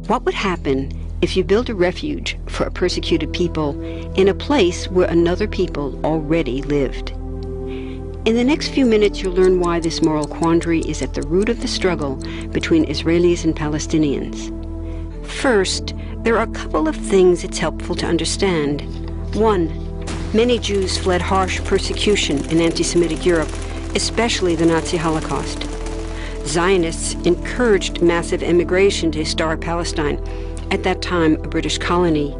What would happen if you built a refuge for a persecuted people in a place where another people already lived? In the next few minutes, you'll learn why this moral quandary is at the root of the struggle between Israelis and Palestinians. First, there are a couple of things it's helpful to understand. One, many Jews fled harsh persecution in anti-Semitic Europe, especially the Nazi Holocaust. Zionists encouraged massive immigration to historic Palestine, at that time a British colony,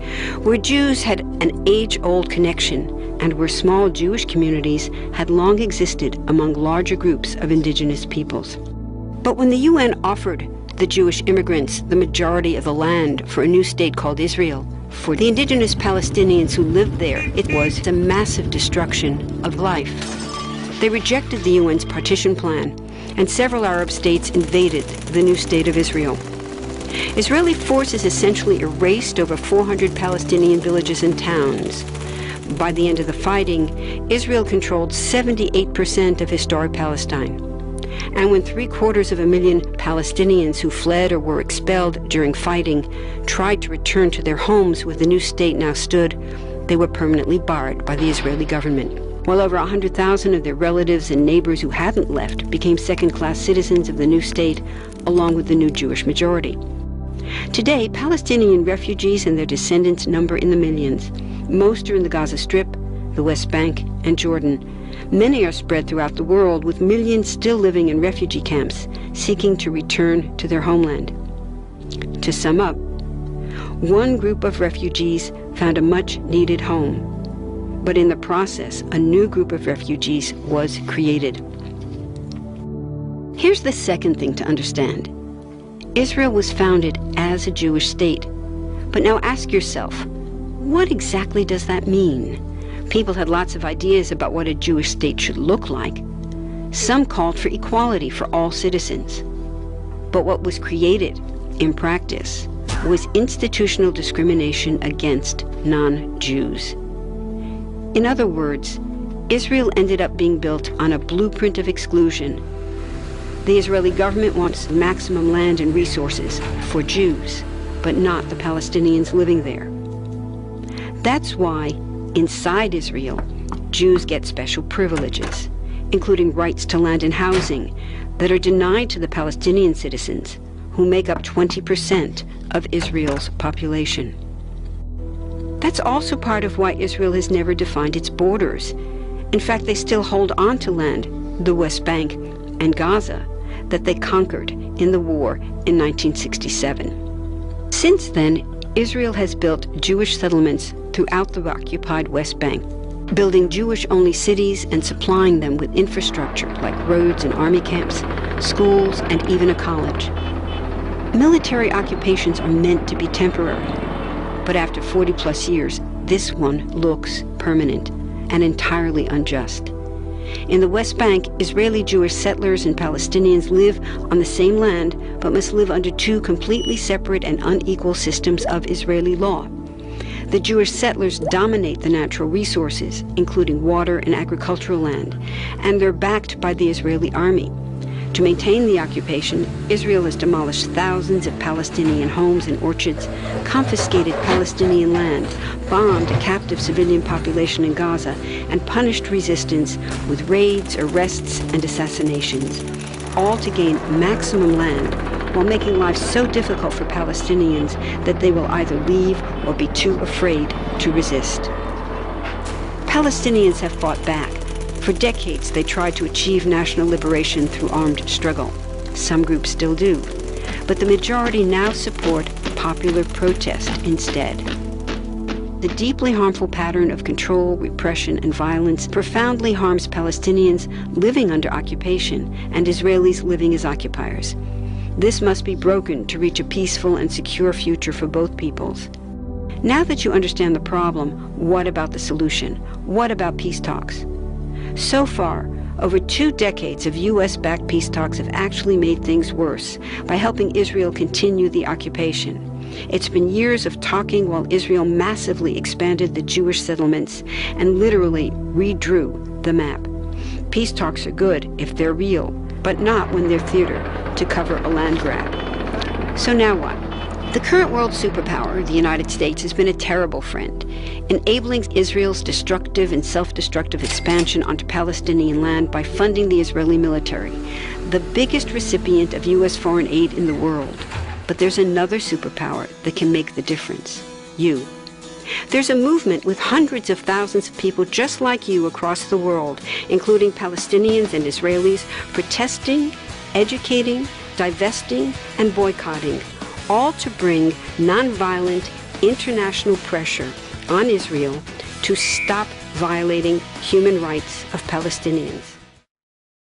where Jews had an age-old connection and where small Jewish communities had long existed among larger groups of indigenous peoples. But when the UN offered the Jewish immigrants the majority of the land for a new state called Israel, for the indigenous Palestinians who lived there, it was a massive destruction of life. They rejected the UN's partition plan, and several Arab states invaded the new state of Israel. Israeli forces essentially erased over 400 Palestinian villages and towns. By the end of the fighting, Israel controlled 78% of historic Palestine. And when 750,000 Palestinians who fled or were expelled during fighting tried to return to their homes where the new state now stood, they were permanently barred by the Israeli government. While over 100,000 of their relatives and neighbors who hadn't left became second-class citizens of the new state, along with the new Jewish majority. Today, Palestinian refugees and their descendants number in the millions. Most are in the Gaza Strip, the West Bank, and Jordan. Many are spread throughout the world, with millions still living in refugee camps, seeking to return to their homeland. To sum up, one group of refugees found a much-needed home, but in the process, a new group of refugees was created. Here's the second thing to understand. Israel was founded as a Jewish state. But now ask yourself, what exactly does that mean? People had lots of ideas about what a Jewish state should look like. Some called for equality for all citizens. But what was created, in practice, was institutional discrimination against non-Jews. In other words, Israel ended up being built on a blueprint of exclusion. The Israeli government wants maximum land and resources for Jews, but not the Palestinians living there. That's why, inside Israel, Jews get special privileges, including rights to land and housing, that are denied to the Palestinian citizens, who make up 20% of Israel's population. That's also part of why Israel has never defined its borders. In fact, they still hold on to land, the West Bank and Gaza, that they conquered in the war in 1967. Since then, Israel has built Jewish settlements throughout the occupied West Bank, building Jewish-only cities and supplying them with infrastructure like roads and army camps, schools, and even a college. Military occupations are meant to be temporary, but after 40-plus years, this one looks permanent and entirely unjust. In the West Bank, Israeli Jewish settlers and Palestinians live on the same land, but must live under two completely separate and unequal systems of Israeli law. The Jewish settlers dominate the natural resources, including water and agricultural land, and they're backed by the Israeli army. To maintain the occupation, Israel has demolished thousands of Palestinian homes and orchards, confiscated Palestinian land, bombed a captive civilian population in Gaza, and punished resistance with raids, arrests, and assassinations, all to gain maximum land, while making life so difficult for Palestinians that they will either leave or be too afraid to resist. Palestinians have fought back. For decades, they tried to achieve national liberation through armed struggle. Some groups still do. But the majority now support popular protest instead. The deeply harmful pattern of control, repression, and violence profoundly harms Palestinians living under occupation and Israelis living as occupiers. This must be broken to reach a peaceful and secure future for both peoples. Now that you understand the problem, what about the solution? What about peace talks? So far, over 2 decades of U.S.-backed peace talks have actually made things worse by helping Israel continue the occupation. It's been years of talking while Israel massively expanded the Jewish settlements and literally redrew the map. Peace talks are good if they're real, but not when they're theater to cover a land grab. So now what? The current world superpower, the United States, has been a terrible friend, enabling Israel's destructive and self-destructive expansion onto Palestinian land by funding the Israeli military, the biggest recipient of U.S. foreign aid in the world. But there's another superpower that can make the difference: you. There's a movement with hundreds of thousands of people just like you across the world, including Palestinians and Israelis, protesting, educating, divesting, and boycotting, all to bring nonviolent international pressure on Israel to stop violating human rights of Palestinians.